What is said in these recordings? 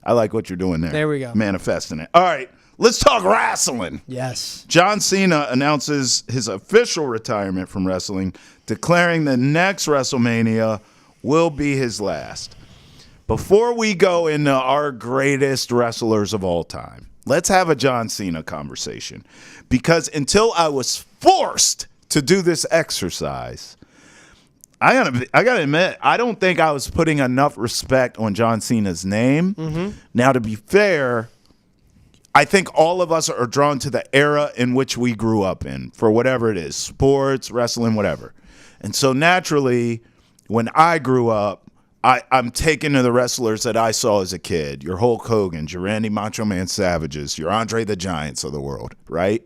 I like what you're doing there. There we go. Manifesting it. All right, let's talk wrestling. Yes. John Cena announces his official retirement from wrestling, declaring the next WrestleMania will be his last. Before we go into our greatest wrestlers of all time, let's have a John Cena conversation. Because until I was forced to do this exercise, I gotta admit, I don't think I was putting enough respect on John Cena's name. Mm-hmm. Now, to be fair, I think all of us are drawn to the era in which we grew up in, for whatever it is, sports, wrestling, whatever. And so naturally, when I grew up, I'm taken to the wrestlers that I saw as a kid. Your Hulk Hogan's, your Randy Macho Man Savages, your Andre the Giants of the world, right?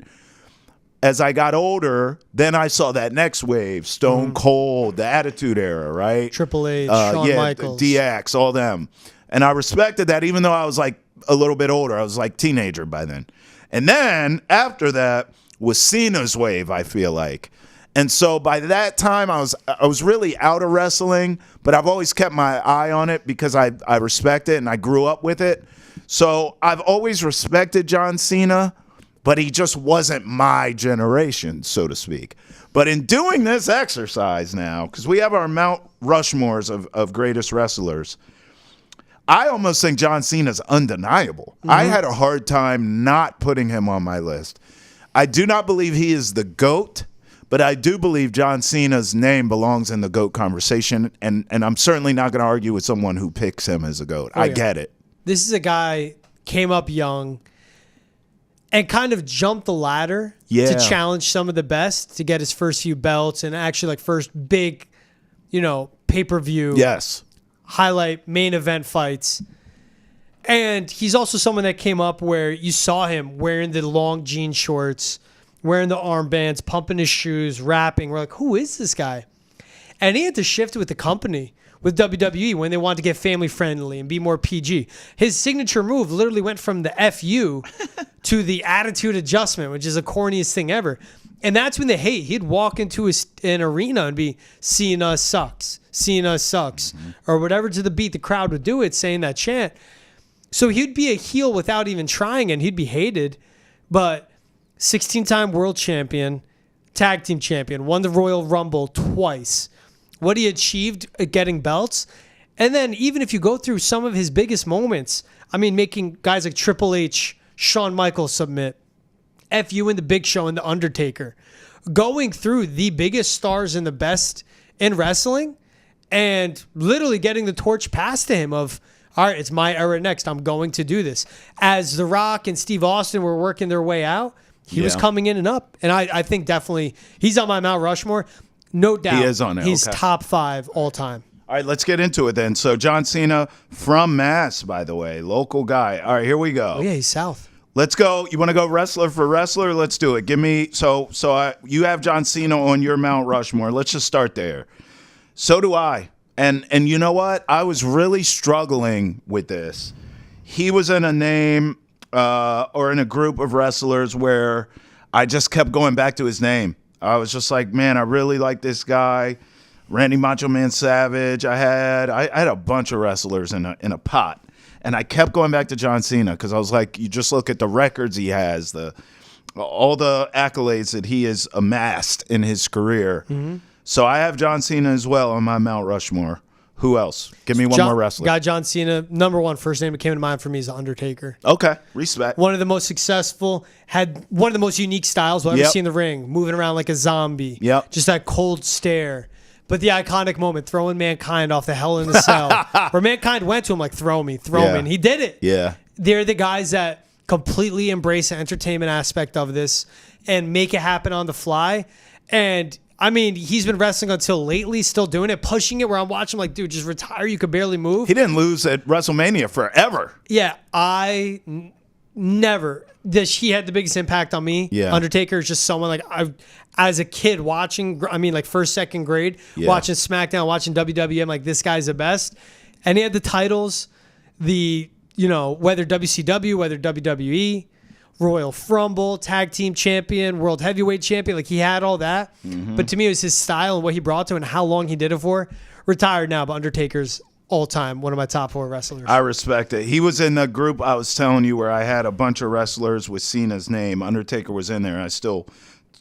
As I got older, then I saw that next wave, Stone Cold, the Attitude Era, right? Triple H, Shawn Michaels. DX, all them. And I respected that even though I was like a little bit older. I was like teenager by then. And then after that was Cena's wave, I feel like. And so by that time, I was really out of wrestling, but I've always kept my eye on it because I respect it and I grew up with it. So I've always respected John Cena, but he just wasn't my generation, so to speak. But in doing this exercise now, because we have our Mount Rushmores of greatest wrestlers, I almost think John Cena's undeniable. Mm-hmm. I had a hard time not putting him on my list. I do not believe he is the GOAT. But I do believe John Cena's name belongs in the GOAT conversation, and I'm certainly not going to argue with someone who picks him as a GOAT. I get it. This is a guy came up young and kind of jumped the ladder to challenge some of the best to get his first few belts and actually like first big, pay-per-view. Yes. Highlight main event fights. And he's also someone that came up where you saw him wearing the long jean shorts, wearing the armbands, pumping his shoes, rapping. We're like, who is this guy? And he had to shift with the company, with WWE, when they wanted to get family friendly and be more PG. His signature move literally went from the FU to the attitude adjustment, which is the corniest thing ever. And that's when he'd walk into an arena and be, Cena sucks, or whatever to the beat. The crowd would do it, saying that chant. So he'd be a heel without even trying, and he'd be hated. But 16-time world champion, tag team champion, won the Royal Rumble twice. What he achieved at getting belts. And then even if you go through some of his biggest moments, I mean, making guys like Triple H, Shawn Michaels submit, FU and the Big Show and the Undertaker, going through the biggest stars and the best in wrestling and literally getting the torch passed to him of, all right, it's my era next. I'm going to do this. As The Rock and Steve Austin were working their way out, he was coming in and up. And I think definitely he's on my Mount Rushmore. No doubt. He is on it. He's top 5 all time. All right, let's get into it then. So John Cena from Mass, by the way, local guy. All right, here we go. Oh, yeah, he's South. Let's go. You want to go wrestler for wrestler? Let's do it. Give me you have John Cena on your Mount Rushmore. Let's just start there. So do I. And you know what? I was really struggling with this. He was in a name or in a group of wrestlers where I just kept going back to his name. I was just like, man, I really like this guy. Randy Macho Man Savage. I had a bunch of wrestlers in a pot. And I kept going back to John Cena because I was like, you just look at the records he has, all the accolades that he has amassed in his career. Mm-hmm. So I have John Cena as well on my Mount Rushmore. Who else? Give me one more wrestler. Got John Cena. Number one, first name that came to mind for me is The Undertaker. Okay, respect. One of the most successful, had one of the most unique styles we'll ever see in the ring, moving around like a zombie. Yep. Just that cold stare. But the iconic moment, throwing Mankind off the Hell in a Cell, where Mankind went to him like, throw me. And he did it. Yeah. They're the guys that completely embrace the entertainment aspect of this and make it happen on the fly. And I mean, he's been wrestling until lately, still doing it, pushing it where I'm watching like, dude, just retire. You could barely move. He didn't lose at WrestleMania forever. Yeah, never. He had the biggest impact on me. Yeah. Undertaker is just someone like as a kid watching, like first, second grade, watching SmackDown, watching WWE, I'm like, this guy's the best. And he had the titles, whether WCW, whether WWE, Royal Rumble, Tag Team Champion, World Heavyweight Champion. Like, he had all that. Mm-hmm. But to me, it was his style and what he brought to it and how long he did it for. Retired now, but Undertaker's all time, one of my top 4 wrestlers. I respect it. He was in the group I was telling you where I had a bunch of wrestlers with Cena's name. Undertaker was in there, and I still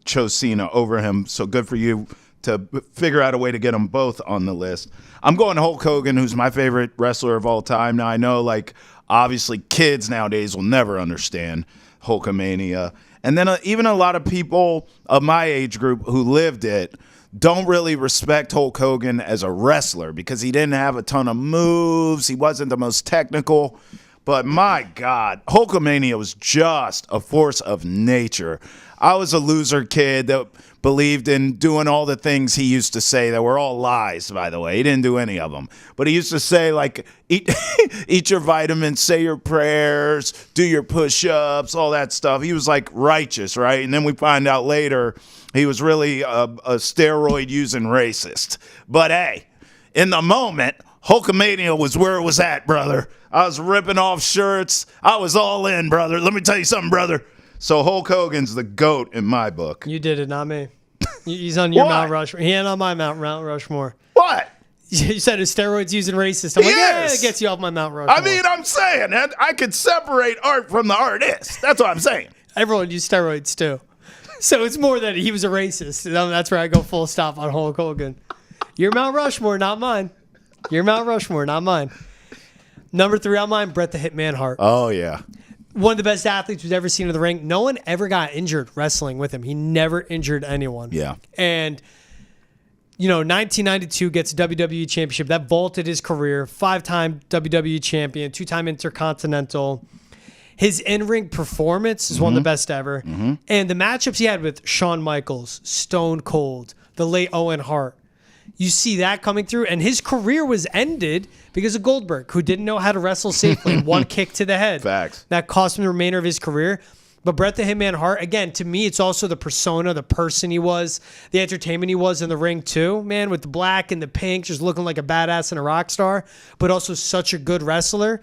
chose Cena over him. So good for you to figure out a way to get them both on the list. I'm going Hulk Hogan, who's my favorite wrestler of all time. Now, I know, like, obviously kids nowadays will never understand Hulkamania. And then even a lot of people of my age group who lived it don't really respect Hulk Hogan as a wrestler because he didn't have a ton of moves. He wasn't the most technical. But my God, Hulkamania was just a force of nature. I was a loser kid that believed in doing all the things he used to say that were all lies, by the way. He didn't do any of them. But he used to say, like, eat your vitamins, say your prayers, do your push-ups, all that stuff. He was, like, righteous, right? And then we find out later he was really a steroid-using racist. But, hey, in the moment, Hulkamania was where it was at, brother. I was ripping off shirts. I was all in, brother. Let me tell you something, brother. So Hulk Hogan's the GOAT in my book. You did it, not me. He's on your Mount Rushmore. He ain't on my Mount Rushmore. What? You said his steroids using racist. I'm like, yeah, it gets you off my Mount Rushmore. I mean, I'm saying that I could separate art from the artist. That's what I'm saying. Everyone used steroids too. So it's more that he was a racist. That's where I go full stop on Hulk Hogan. Your Mount Rushmore, not mine. Your Mount Rushmore, not mine. Number 3 on mine, Bret the Hitman Hart. Oh, yeah. One of the best athletes we've ever seen in the ring. No one ever got injured wrestling with him. He never injured anyone. Yeah. And, 1992 gets a WWE Championship. That vaulted his career. 5-time WWE Champion, 2-time Intercontinental. His in-ring performance is one of the best ever. Mm-hmm. And the matchups he had with Shawn Michaels, Stone Cold, the late Owen Hart. You see that coming through. And his career was ended because of Goldberg, who didn't know how to wrestle safely. One kick to the head. Facts. That cost him the remainder of his career. But Bret the Hitman Hart, again, to me, it's also the persona, the person he was, the entertainment he was in the ring too, man, with the black and the pink, just looking like a badass and a rock star, but also such a good wrestler.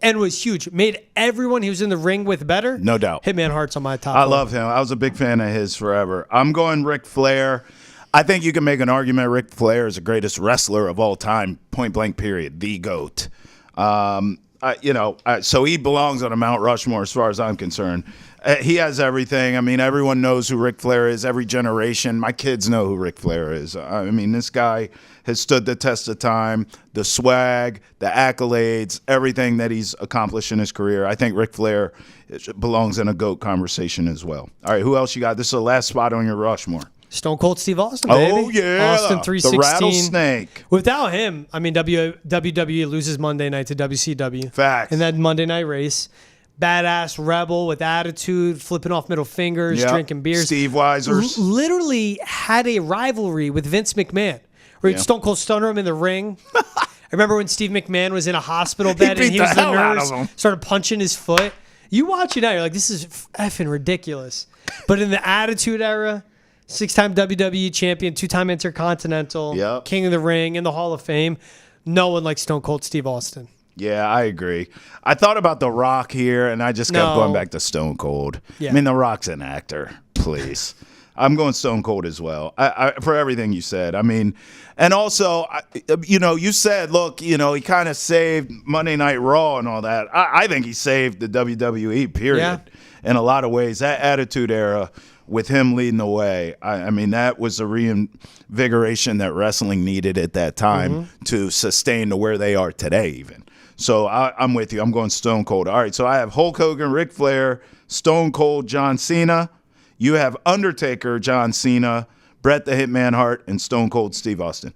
And was huge. Made everyone he was in the ring with better. No doubt. Hitman Hart's on my top. I love him. I was a big fan of his forever. I'm going Ric Flair. I think you can make an argument Ric Flair is the greatest wrestler of all time, point blank period, the GOAT. So he belongs on a Mount Rushmore as far as I'm concerned. He has everything. I mean, everyone knows who Ric Flair is, every generation. My kids know who Ric Flair is. I mean, this guy has stood the test of time, the swag, the accolades, everything that he's accomplished in his career. I think Ric Flair belongs in a GOAT conversation as well. All right, who else you got? This is the last spot on your Rushmore. Stone Cold Steve Austin, baby. Oh, yeah. Austin 316. The rattlesnake. Without him, I mean, WWE loses Monday night to WCW. Facts. In that Monday night race. Badass rebel with attitude, flipping off middle fingers, drinking beers. Steve Weisers. Literally had a rivalry with Vince McMahon. Where Stone Cold stunner him in the ring. I remember when Steve McMahon was in a hospital bed and he was the nurse, started punching his foot. You watch it now, you're like, this is effing ridiculous. But in the Attitude Era, 6-time WWE champion, 2-time Intercontinental, King of the Ring, in the Hall of Fame, no one like Stone Cold Steve Austin. Yeah, I agree. I thought about The Rock here, and I just kept going back to Stone Cold. Yeah. I mean, The Rock's an actor. Please. I'm going Stone Cold as well, for everything you said. I mean, and also, you said, look, he kind of saved Monday Night Raw and all that. I think he saved the WWE, period, in a lot of ways. That Attitude Era with him leading the way, I mean, that was a reinvigoration that wrestling needed at that time to sustain to where they are today even. So I'm with you. I'm going Stone Cold. All right, so I have Hulk Hogan, Ric Flair, Stone Cold, John Cena. You have Undertaker, John Cena, Bret the Hitman Hart, and Stone Cold Steve Austin.